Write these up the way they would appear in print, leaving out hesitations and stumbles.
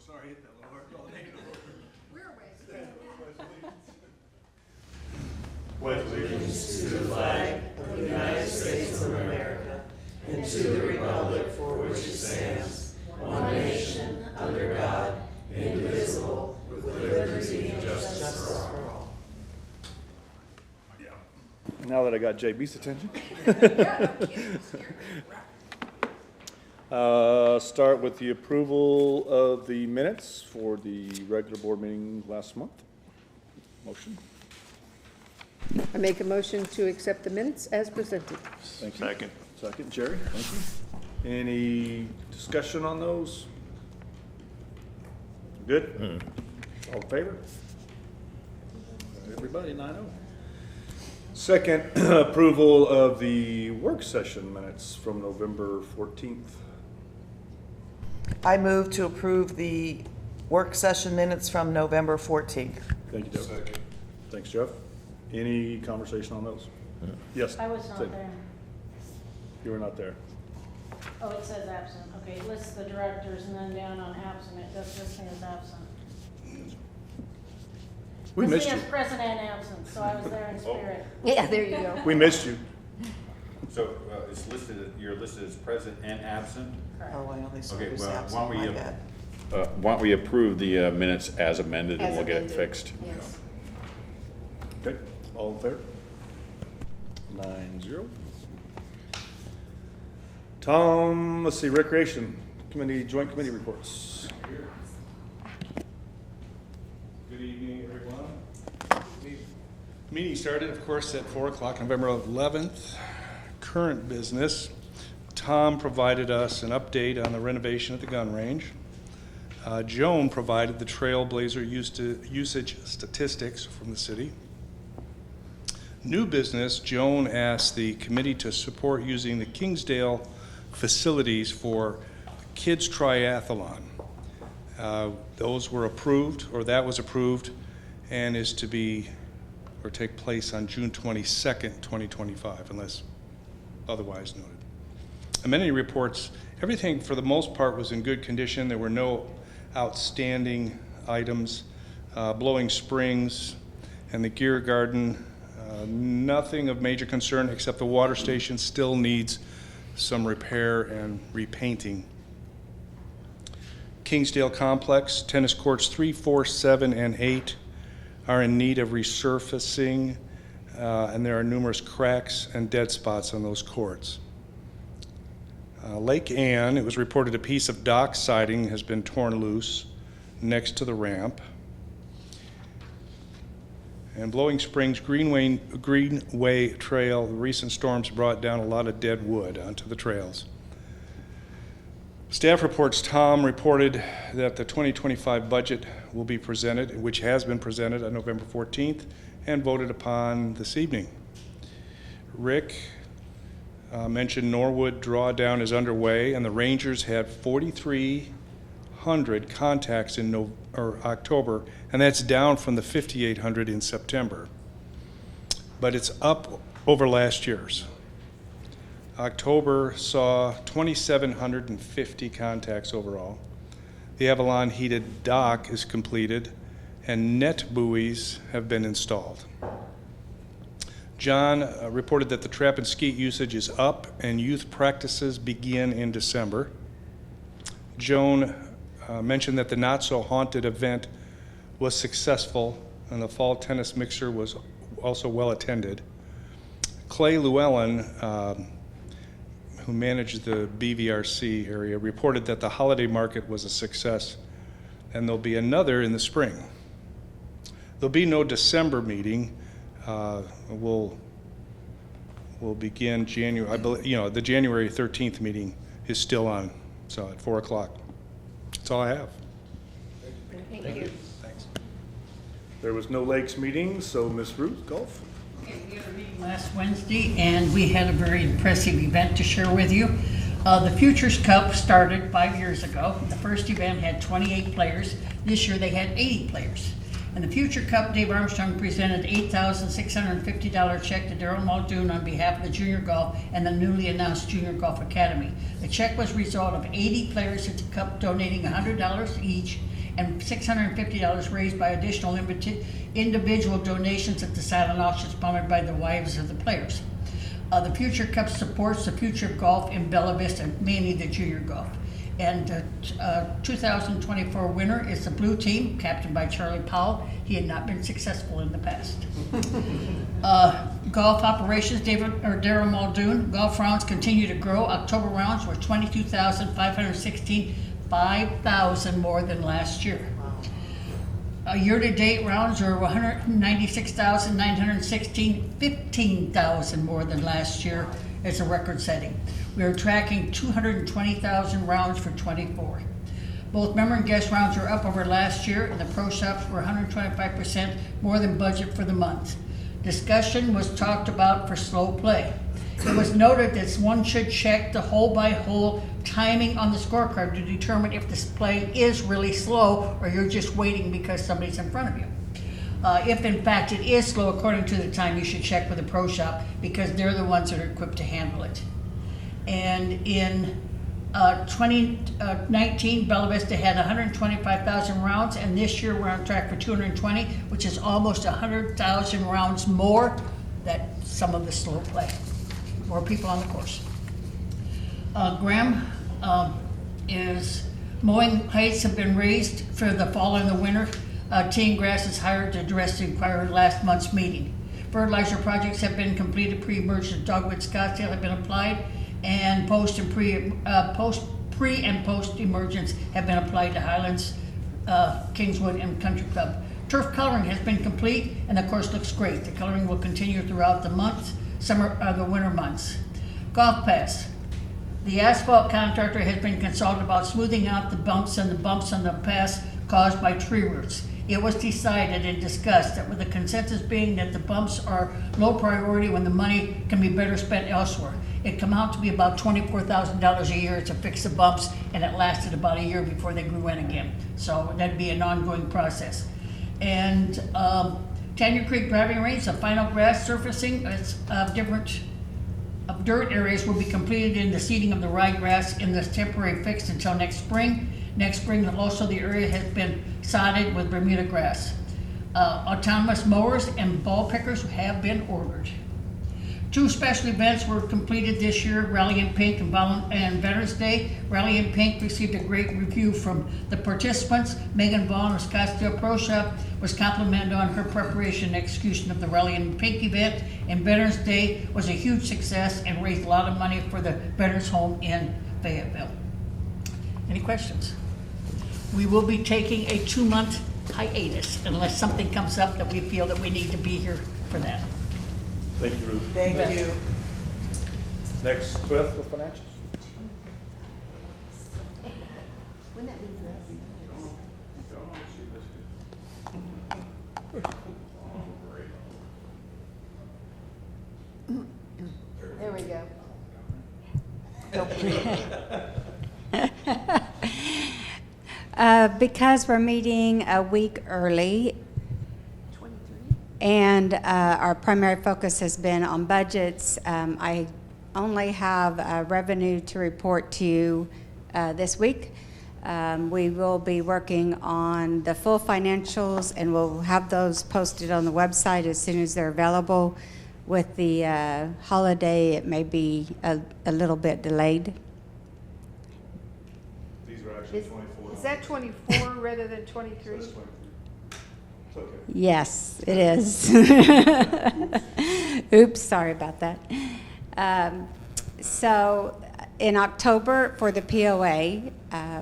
sorry, hit that little hard. We're Pledge allegiance to the flag of the United States of America and to the republic for which it stands, one nation, under God, indivisible, with liberty and justice for all. Now that I got JB's attention. Start with the approval of the minutes for the regular board meeting last month. Motion. I make a motion to accept the minutes as presented. Thank you. Second, Jerry. Thank you. Any discussion on those? Good? All in favor? Everybody, 9-0. Second, approval of the work session minutes from November 14th. I move to approve the work session minutes from November 14th. Thank you, Jeff. Second. Thanks, Jeff. Any conversation on those? Yes. I was not Sid. there. You were not there. Oh, it says absent. Okay, it lists the directors and then down on absent, it does list me as absent. We Lists missed me you. as present and absent, so I was there in spirit. Yeah, there you go. We missed you. So it's listed, you're listed as present and absent? Correct. Oh, I only saw Okay, who's well, absent. My bad. why don't we approve the minutes as amended and As we'll get it amended. fixed? Yes. Okay, all in favor? 9-0. Tom, let's see, Recreation Committee, Joint Committee reports. Good evening, everyone. Meeting started, of course, at 4 o'clock, November 11th. Current business. Tom provided us an update on the renovation at the gun range. Joan provided the Trailblazer usage statistics from the city. New business, Joan asked the committee to support using the Kingsdale facilities for kids triathlon. Those were approved, or that was approved, and is to be, or take place on June 22nd, 2025, unless otherwise noted. Amenity reports, everything for the most part was in good condition. There were no outstanding items. Blowing Springs and the Gear Garden, nothing of major concern except the water station still needs some repair and repainting. Kingsdale Complex, tennis courts 3, 4, 7, and 8 are in need of resurfacing, and there are numerous cracks and dead spots on those courts. Lake Ann, it was reported a piece of dock siding has been torn loose next to the ramp. And Blowing Springs Greenway Trail, the recent storms brought down a lot of dead wood onto the trails. Staff reports, Tom reported that the 2025 budget will be presented, which has been presented on November 14th and voted upon this evening. Rick mentioned Norwood drawdown is underway, and the Rangers had 4,300 contacts in October, and that's down from the 5,800 in September. But it's up over last year's. October saw 2,750 contacts overall. The Avalon heated dock is completed, and net buoys have been installed. John reported that the trap and skeet usage is up and youth practices begin in December. Joan mentioned that the Not So Haunted event was successful and the fall tennis mixer was also well attended. Clay Llewellyn, who managed the BVRC area, reported that the holiday market was a success and there'll be another in the spring. There'll be no December meeting. We'll begin January, I believe, the January 13th meeting is still on, so at 4 o'clock. That's all I have. Thank you. Thanks. There was no Lakes meeting, so Ms. Ruth, golf. Okay, we had a meeting last Wednesday, and we had a very impressive event to share with you. The Futures Cup started 5 years ago. The first event had 28 players. This year they had 80 players. In the Future Cup, Dave Armstrong presented $8,650 check to Darrell Muldoon on behalf of the Junior Golf and the newly announced Junior Golf Academy. The check was a result of 80 players at the Cup donating $100 each, and $650 raised by additional individual donations at the silent auction sponsored by the wives of the players. The Future Cup supports the future of golf in Bella Vista, mainly the junior golf. And 2024 winner is the blue team, captained by Charlie Powell. He had not been successful in the past. Golf operations, Daryl Muldoon. Golf rounds continue to grow. October rounds were 22,516, 5,000 more than last year. Year-to-date rounds are 196,916, 15,000 more than last year. It's a record setting. We are tracking 220,000 rounds for 24. Both member and guest rounds are up over last year, and the pro shops were 125% more than budget for the month. Discussion was talked about for slow play. It was noted that one should check the hole-by-hole timing on the scorecard to determine if this play is really slow or you're just waiting because somebody's in front of you. If in fact it is slow according to the time, you should check with the pro shop because they're the ones that are equipped to handle it. And in 2019, Bella Vista had 125,000 rounds, and this year we're on track for 220, which is almost 100,000 rounds more than some of the slow play. More people on the course. Graham is mowing heights have been raised for the fall and the winter. Team Grass is hired to address the inquiry last month's meeting. Fertilizer projects have been completed. Pre-emergent dogwood Scottsdale have been applied, and pre and post emergence have been applied to Highlands, Kingswood, and Country Club. Turf coloring has been complete, and the course looks great. The coloring will continue throughout the the winter months. Golf pass. The asphalt contractor has been consulted about smoothing out the bumps on the pass caused by tree roots. It was decided and discussed that with the consensus being that the bumps are low priority when the money can be better spent elsewhere. It come out to be about $24,000 a year to fix the bumps, and it lasted about a year before they grew in again. So that'd be an ongoing process. And Tanya Creek driving range, the final grass surfacing of dirt areas will be completed in the seeding of the ryegrass in this temporary fix until next spring. Next spring, also the area has been sodded with Bermuda grass. Autonomous mowers and ball pickers have been ordered. 2 special events were completed this year, Rally in Pink and Veterans Day. Rally in Pink received a great review from the participants. Megan Vaughn of Scottsdale Pro Shop was complimented on her preparation and execution of the Rally in Pink event. And Veterans Day was a huge success and raised a lot of money for the Veterans Home in Fayetteville. Any questions? We will be taking a 2-month hiatus unless something comes up that we feel that we need to be here for that. Thank you, Ruth. Thank you. Next, Beth, the financials. Wouldn't that be great? There we go. Because we're meeting a week early, and our primary focus has been on budgets, I only have revenue to report to you this week. We will be working on the full financials, and we'll have those posted on the website as soon as they're available. With the holiday, it may be a little bit delayed. These are actually 24. Is that 24 rather than 23? It's 23. It's okay. Yes, it is. Oops, sorry about that. So in October for the POA,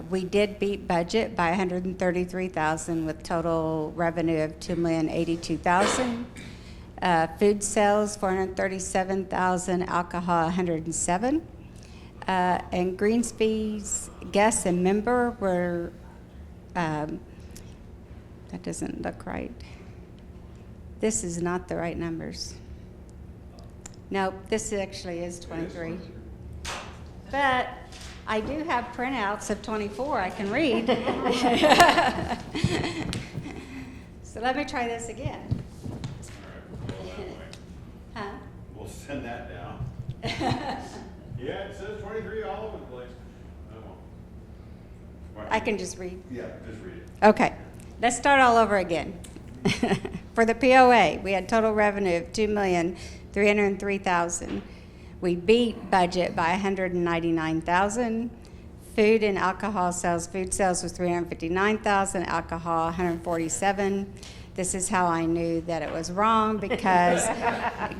we did beat budget by $133,000 with total revenue of $2,082,000. Food sales $437,000, alcohol $107,000. And greens fees, guests and member were, that doesn't look right. This is not the right numbers. Nope, this actually is 23. But I do have printouts of 24 I can read. So let me try this again. Huh? We'll send that down. Yeah, it says 23 all over the place. I can just read. Yeah, just read it. Okay, let's start all over again. For the POA, we had total revenue of $2,303,000. We beat budget by $199,000. Food and alcohol sales, food sales was $359,000, alcohol $147,000. This is how I knew that it was wrong, because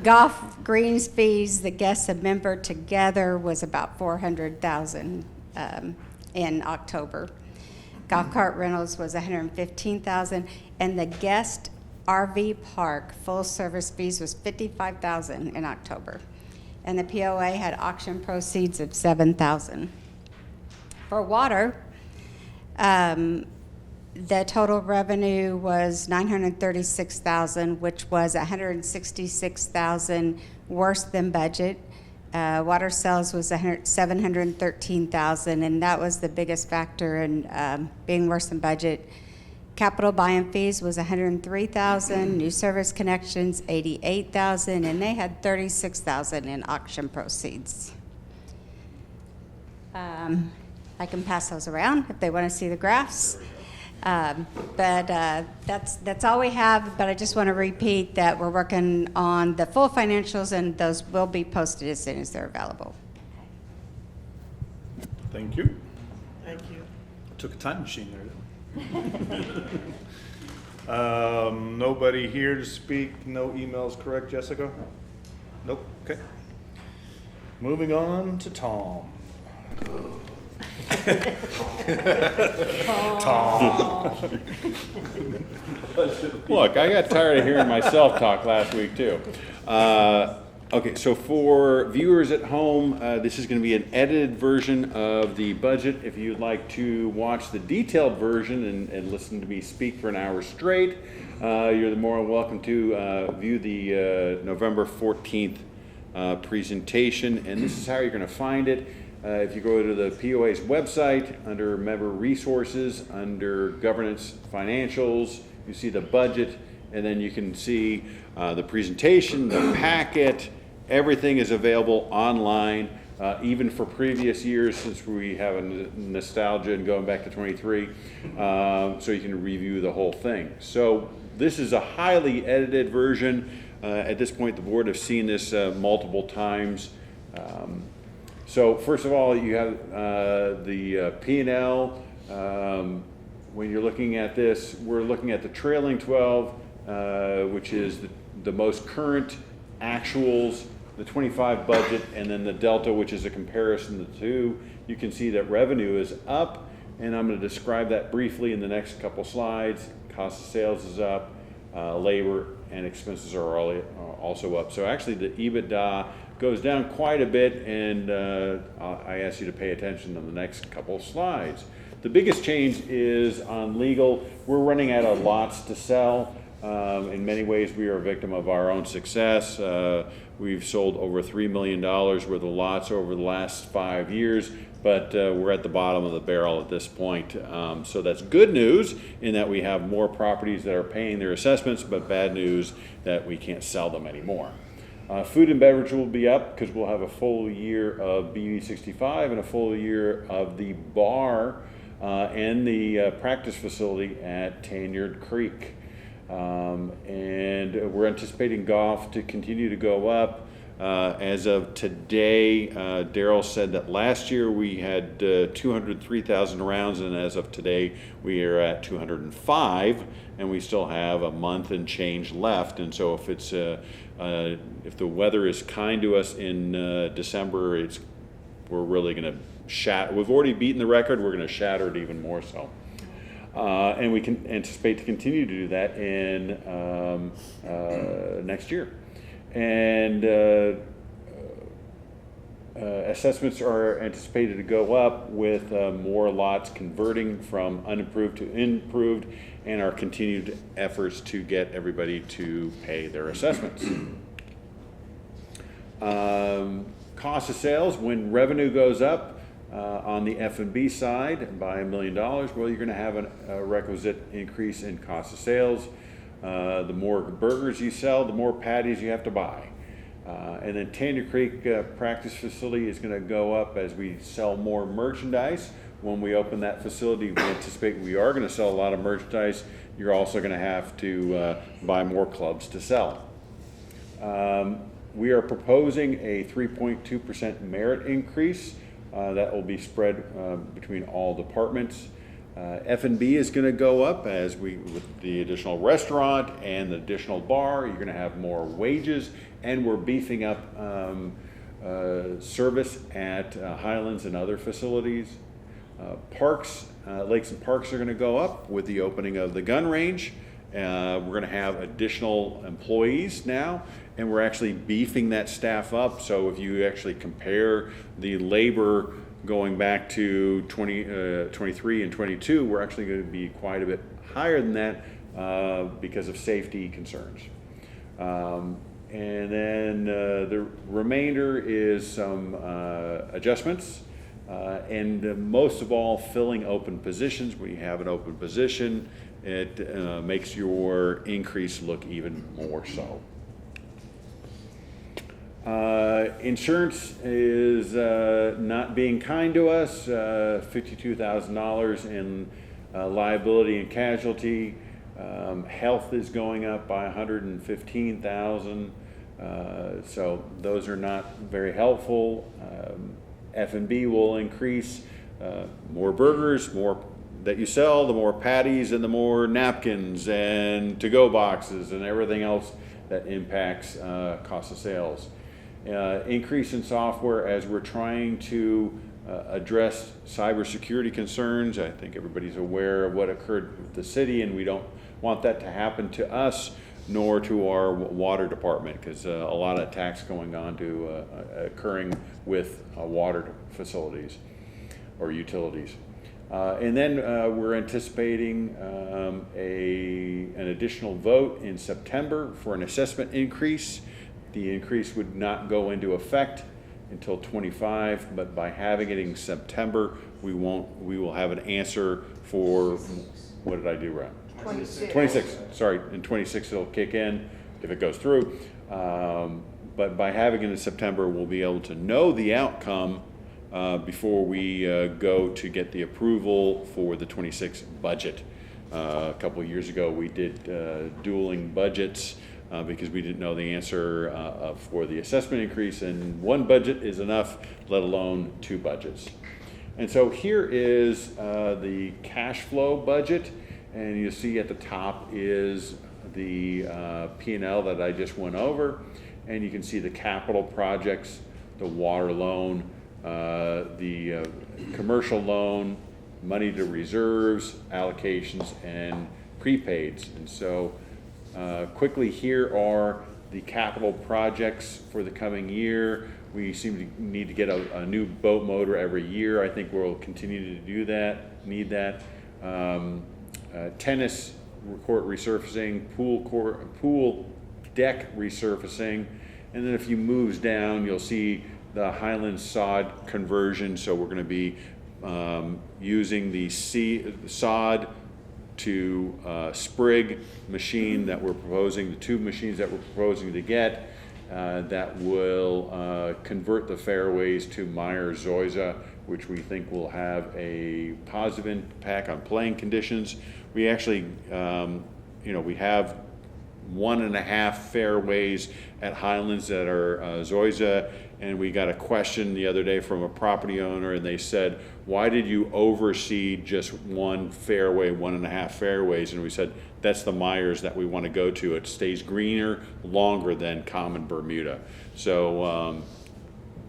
golf greens fees, the guests and member together was about $400,000 in October. Golf cart rentals was $115,000, and the guest RV park full service fees was $55,000 in October. And the POA had auction proceeds of $7,000. For water, the total revenue was $936,000, which was $166,000 worse than budget. Water sales was $713,000, and that was the biggest factor in being worse than budget. Capital buy-in fees was $103,000. New service connections $88,000, and they had $36,000 in auction proceeds. I can pass those around if they want to see the graphs. That's all we have, but I just want to repeat that we're working on the full financials, and those will be posted as soon as they're available. Thank you. Thank you. Took a time machine there. Nobody here to speak, no emails, correct, Jessica? Nope, okay. Moving on to Tom. Look, I got tired of hearing myself talk last week too. Okay, so for viewers at home, this is going to be an edited version of the budget. If you'd like to watch the detailed version and listen to me speak for an hour straight, you're more than welcome to view the November 14th presentation. And this is how you're going to find it. If you go to the POA's website, under Member Resources, under Governance Financials, you see the budget, and then you can see the presentation, the packet. Everything is available online, even for previous years, since we have a nostalgia and going back to 23, so you can review the whole thing. So this is a highly edited version. At this point, the board have seen this multiple times. So first of all, you have the P&L. When you're looking at this, we're looking at the trailing 12, which is the most current actuals, the 25 budget, and then the delta, which is a comparison of the two. You can see that revenue is up, and I'm going to describe that briefly in the next couple slides. Cost of sales is up, labor and expenses are also up. So actually the EBITDA goes down quite a bit, and I ask you to pay attention on the next couple slides. The biggest change is on legal. We're running out of lots to sell. In many ways, we are a victim of our own success. We've sold over $3 million worth of lots over the last 5 years, but we're at the bottom of the barrel at this point. So that's good news in that we have more properties that are paying their assessments, but bad news that we can't sell them anymore. Food and beverage will be up because we'll have a full year of BB65 and a full year of the bar and the practice facility at Tanyard Creek. And we're anticipating golf to continue to go up. As of today, Daryl said that last year we had 203,000 rounds, and as of today we are at 205, and we still have a month and change left. And so if it's if the weather is kind to us in December, we're really going to shatter. We've already beaten the record. We're going to shatter it even more so. And we can anticipate to continue to do that in next year. And assessments are anticipated to go up with more lots converting from unimproved to improved, and our continued efforts to get everybody to pay their assessments. Cost of sales, when revenue goes up, on the F&B side by $1 million, well, you're going to have a requisite increase in cost of sales. The more burgers you sell, the more patties you have to buy. And then Tanyard Creek practice facility is going to go up as we sell more merchandise. when we open that facility. We anticipate we are going to sell a lot of merchandise. You're also going to have to buy more clubs to sell. We are proposing a 3.2% merit increase that will be spread between all departments. F&B is going to go up as with the additional restaurant and the additional bar. You're going to have more wages, and we're beefing up service at Highlands and other facilities. Parks, lakes and parks are going to go up with the opening of the gun range. We're going to have additional employees now, and we're actually beefing that staff up. So if you actually compare the labor going back to 23 and 22, we're actually going to be quite a bit higher than that because of safety concerns. And then the remainder is some adjustments. And most of all, filling open positions. When you have an open position, it makes your increase look even more so. Insurance is not being kind to us. $52,000 in liability and casualty. Health is going up by $115,000. So those are not very helpful. F&B will increase. More burgers, more that you sell, the more patties and the more napkins and to-go boxes and everything else that impacts cost of sales. Increase in software as we're trying to address cybersecurity concerns. I think everybody's aware of what occurred with the city, and we don't want that to happen to us nor to our water department, because a lot of attacks going on to occurring with water facilities or utilities. And then we're anticipating an additional vote in September for an assessment increase. The increase would not go into effect until 25, but by having it in September, we will have an answer for, what did I do wrong? 26, sorry, in 26 it'll kick in if it goes through. But by having it in September, we'll be able to know the outcome before we go to get the approval for the 26 budget. A couple of years ago, we did dueling budgets because we didn't know the answer for the assessment increase, and one budget is enough, let alone two budgets. And so here is the cash flow budget, and you see at the top is the P&L that I just went over, and you can see the capital projects, the water loan, the commercial loan, money to reserves, allocations, and prepaids. And so quickly, here are the capital projects for the coming year. We seem to need to get a new boat motor every year. I think we'll continue to do that, need that. Tennis court resurfacing, pool deck resurfacing, and then a few moves down, you'll see the Highlands sod conversion. So we're going to be using the sod to sprig machine that we're proposing, the two machines that we're proposing to get that will convert the fairways to Meyer-Zoysa, which we think will have a positive impact on playing conditions. We actually, we have 1.5 fairways at Highlands that are Zoysa, and we got a question the other day from a property owner, and they said, why did you overseed just one fairway, 1.5 fairways? And we said, that's the Myers that we want to go to. It stays greener longer than common Bermuda. So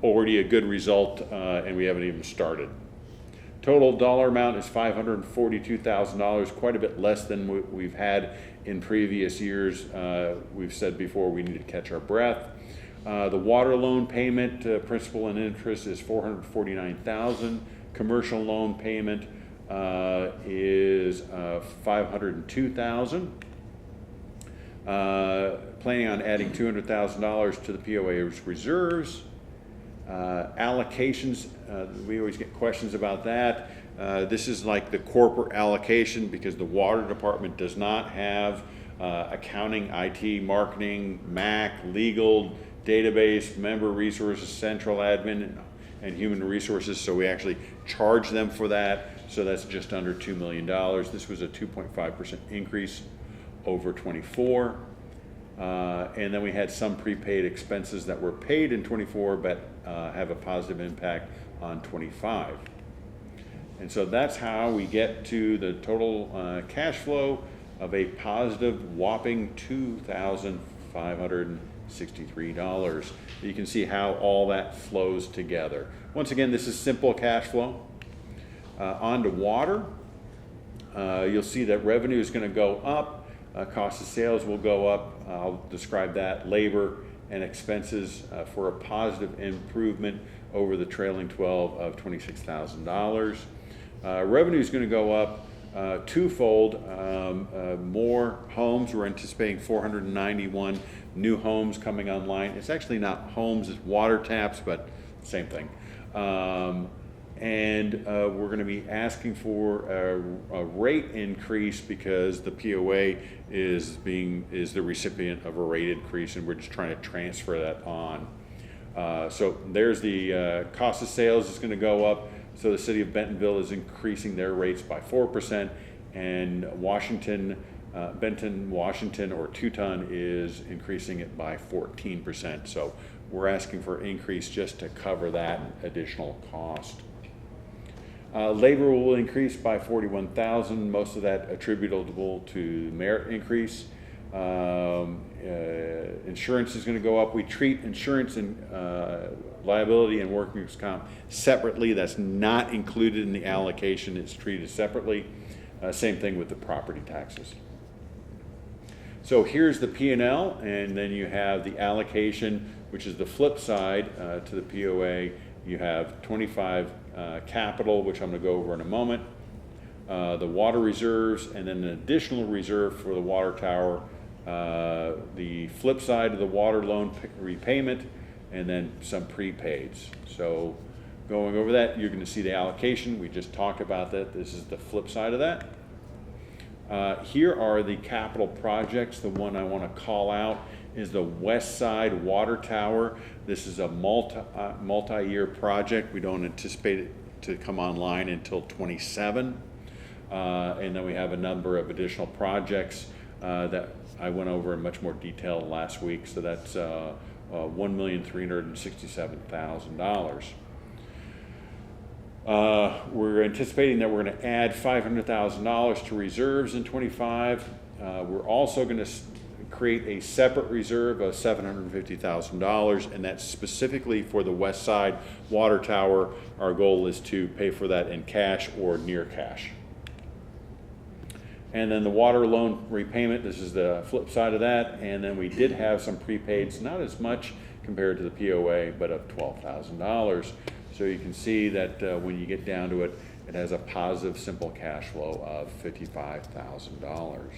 already a good result, and we haven't even started. Total dollar amount is $542,000, quite a bit less than we've had in previous years. We've said before we need to catch our breath. The water loan payment, principal and interest, is $449,000. Commercial loan payment is $502,000. Planning on adding $200,000 to the POA reserves. Allocations, we always get questions about that. This is like the corporate allocation because the water department does not have accounting, IT, marketing, MAC, legal, database, member resources, central admin, and Human Resources, so we actually charge them for that, so that's just under $2 million. This was a 2.5% increase over 24. And then we had some prepaid expenses that were paid in 24 but have a positive impact on 25. And so that's how we get to the total cash flow of a positive whopping $2,563. You can see how all that flows together. Once again, this is simple cash flow. On to water. You'll see that revenue is going to go up. Cost of sales will go up. I'll describe that. Labor and expenses for a positive improvement over the trailing 12 of $26,000. Revenue is going to go up twofold. More homes. We're anticipating 491 new homes coming online. It's actually not homes, it's water taps, but same thing. And we're going to be asking for a rate increase because the POA is the recipient of a rate increase, and we're just trying to transfer that on. So there's the cost of sales is going to go up. So the city of Bentonville is increasing their rates by 4%, and Benton, Washington, or Tuton is increasing it by 14%. So we're asking for an increase just to cover that additional cost. Labor will increase by 41,000, most of that attributable to merit increase. Insurance is going to go up. We treat insurance and liability and workers' comp separately. That's not included in the allocation. It's treated separately. Same thing with the property taxes. So here's the P&L, and then you have the allocation, which is the flip side to the POA. You have 25 capital, which I'm going to go over in a moment, the water reserves, and then an additional reserve for the water tower, the flip side of the water loan repayment, and then some prepaids. So going over that, you're going to see the allocation. We just talked about that. This is the flip side of that. Here are the capital projects. The one I want to call out is the West Side Water Tower. This is a multi-year project. We don't anticipate it to come online until 27. And then we have a number of additional projects that I went over in much more detail last week. So that's $1,367,000. We're anticipating that we're going to add $500,000 to reserves in 25. We're also going to create a separate reserve of $750,000, and that's specifically for the West Side Water Tower. Our goal is to pay for that in cash or near cash. And then the water loan repayment, this is the flip side of that. And then we did have some prepaids, not as much compared to the POA, but of $12,000. So you can see that when you get down to it, it has a positive simple cash flow of $55,000.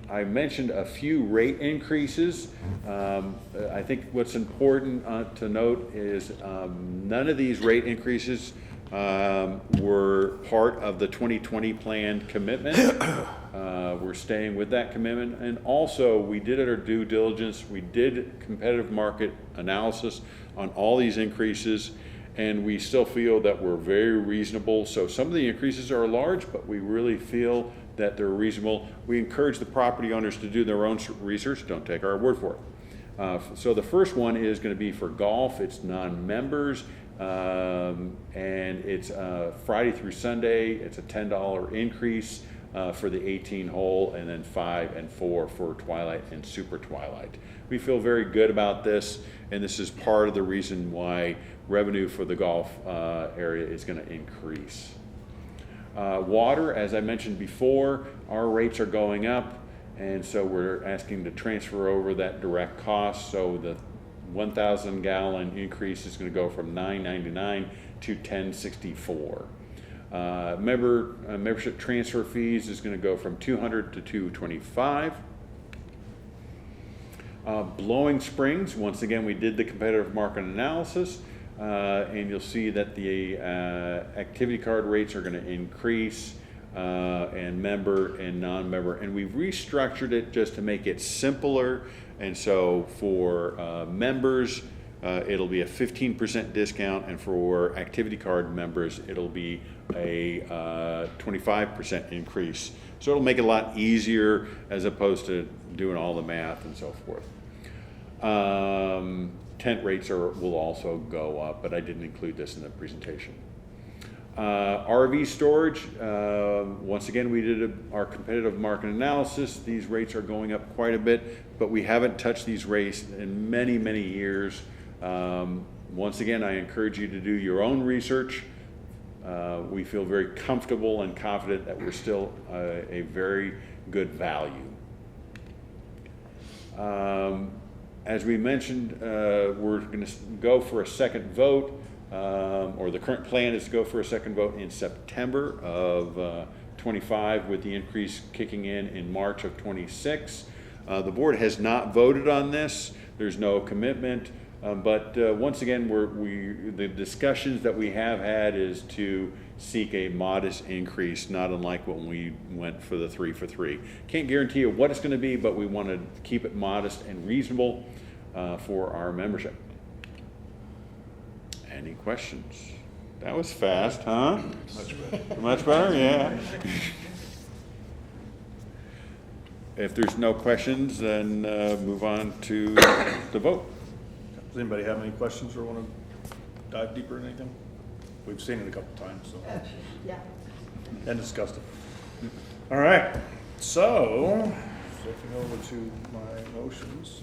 I mentioned a few rate increases. I think what's important to note is none of these rate increases were part of the 2020 plan commitment. We're staying with that commitment. And also, we did our due diligence. We did competitive market analysis on all these increases, and we still feel that we're very reasonable. So some of the increases are large, but we really feel that they're reasonable. We encourage the property owners to do their own research. Don't take our word for it. So the first one is going to be for golf. It's non-members, and it's Friday through Sunday. It's a $10 increase for the 18 hole, and then 5 and 4 for Twilight and Super Twilight. We feel very good about this, and this is part of the reason why revenue for the golf area is going to increase. Water, as I mentioned before, our rates are going up, and so we're asking to transfer over that direct cost. So the 1,000 gallon increase is going to go from $9.99 to $10.64. Membership transfer fees is going to go from $200 to $225. Blowing Springs, once again, we did the competitive market analysis, and you'll see that the activity card rates are going to increase, and member and non-member, and we've restructured it just to make it simpler. And so for members, it'll be a 15% discount, and for activity card members, it'll be a 25% increase. So it'll make it a lot easier as opposed to doing all the math and so forth. Tent rates will also go up, but I didn't include this in the presentation. RV storage, once again, we did our competitive market analysis. These rates are going up quite a bit, but we haven't touched these rates in many, many years. Once again, I encourage you to do your own research. We feel very comfortable and confident that we're still a very good value. As we mentioned, we're going to go for a second vote, or the current plan is to go for a second vote in September of 25, with the increase kicking in March of 26. The board has not voted on this. There's no commitment, but once again, the discussions that we have had is to seek a modest increase, not unlike when we went for the 3 for 3. Can't guarantee you what it's going to be, but we want to keep it modest and reasonable for our membership. Any questions? That was fast, huh? Much better. Much better, yeah. If there's no questions, then move on to the vote. Does anybody have any questions or want to dive deeper in anything? We've seen it a couple times, so. Yeah. And discussed it. All right, so flipping over to my motions.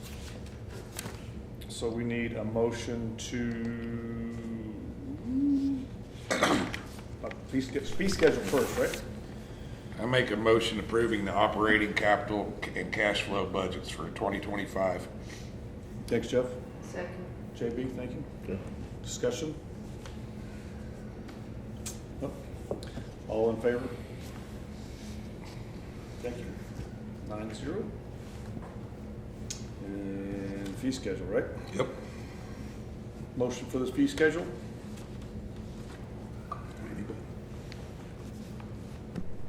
So we need a motion to, fee schedule first, right? I make a motion approving the operating capital and cash flow budgets for 2025. Thanks, Jeff. Second. JB, thank you. Discussion? Nope. All in favor? Thank you. 9-0. And fee schedule, right? Yep. Motion for this fee schedule?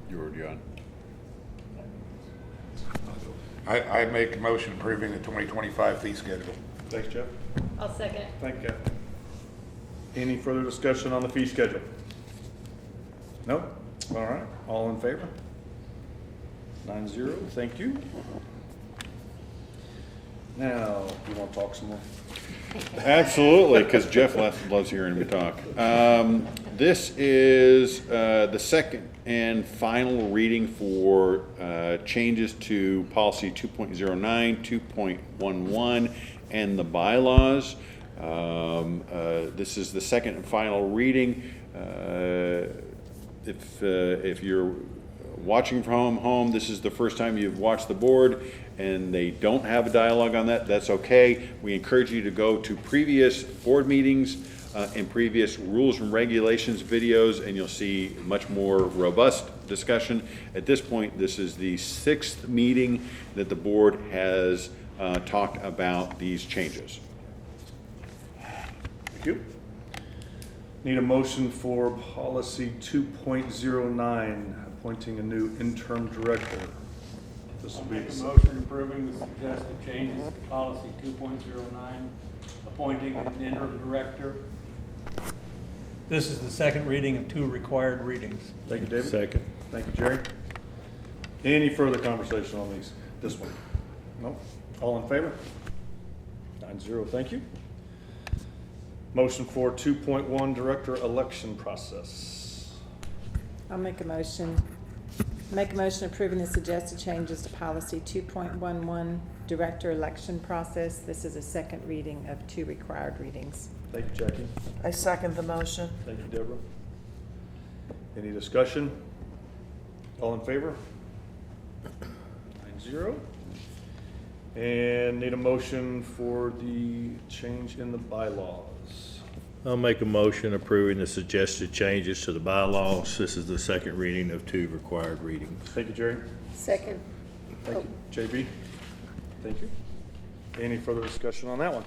You're already on. I make a motion approving the 2025 fee schedule. Thanks, Jeff. I'll second. Thank you, Captain. Any further discussion on the fee schedule? No? All right, all in favor? 9-0, thank you. Now, you want to talk some more? Absolutely, because Jeff loves hearing me talk. This is the second and final reading for changes to policy 2.09, 2.11, and the bylaws. This is the second and final reading. If you're watching from home, this is the first time you've watched the board and they don't have a dialogue on that, that's okay. We encourage you to go to previous board meetings and previous rules and regulations videos, and you'll see much more robust discussion. At this point, this is the 6th meeting that the board has talked about these changes. Thank you. Need a motion for policy 2.09, appointing a new interim director. This will be Make a motion approving the suggested changes to policy 2.09, appointing an interim director. This is the second reading of 2 required readings. Thank you, David. Second. Thank you, Jerry. Any further conversation on this one? No? All in favor? 9-0, thank you. Motion for 2.1 director election process. I'll make a motion. Make a motion approving the suggested changes to policy 2.11, director election process. This is a second reading of 2 required readings. Thank you, Jackie. I second the motion. Thank you, Deborah. Any discussion? All in favor? 9-0. And need a motion for the change in the bylaws. I'll make a motion approving the suggested changes to the bylaws. This is the second reading of 2 required readings. Thank you, Jerry. Second. Thank you, JB. Thank you. Any further discussion on that one?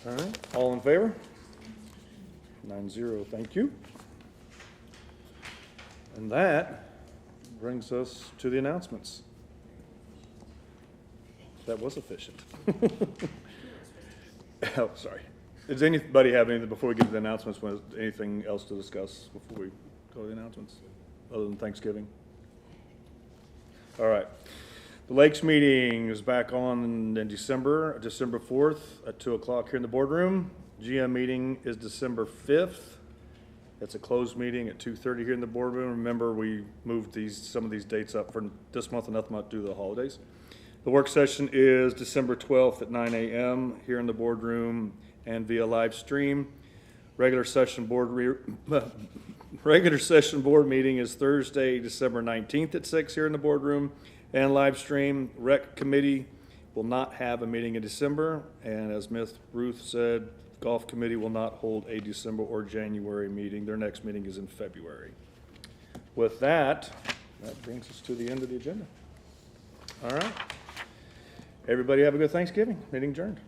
All right, all in favor? 9-0, thank you. And that brings us to the announcements. That was efficient. Oh, sorry. Does anybody have anything, before we get to the announcements, anything else to discuss before we go to the announcements, other than Thanksgiving? All right. The Lakes meeting is back on in December 4th at 2 o'clock here in the boardroom. GM meeting is December 5th. It's a closed meeting at 2:30 here in the boardroom. Remember, we moved some of these dates up for this month and another month due to the holidays. The work session is December 12th at 9 a.m. here in the boardroom and via live stream. Regular session board meeting is Thursday, December 19th at 6 here in the boardroom and live stream. Rec committee will not have a meeting in December, and as Ms. Ruth said, golf committee will not hold a December or January meeting. Their next meeting is in February. With that brings us to the end of the agenda. All right. Everybody have a good Thanksgiving. Meeting adjourned.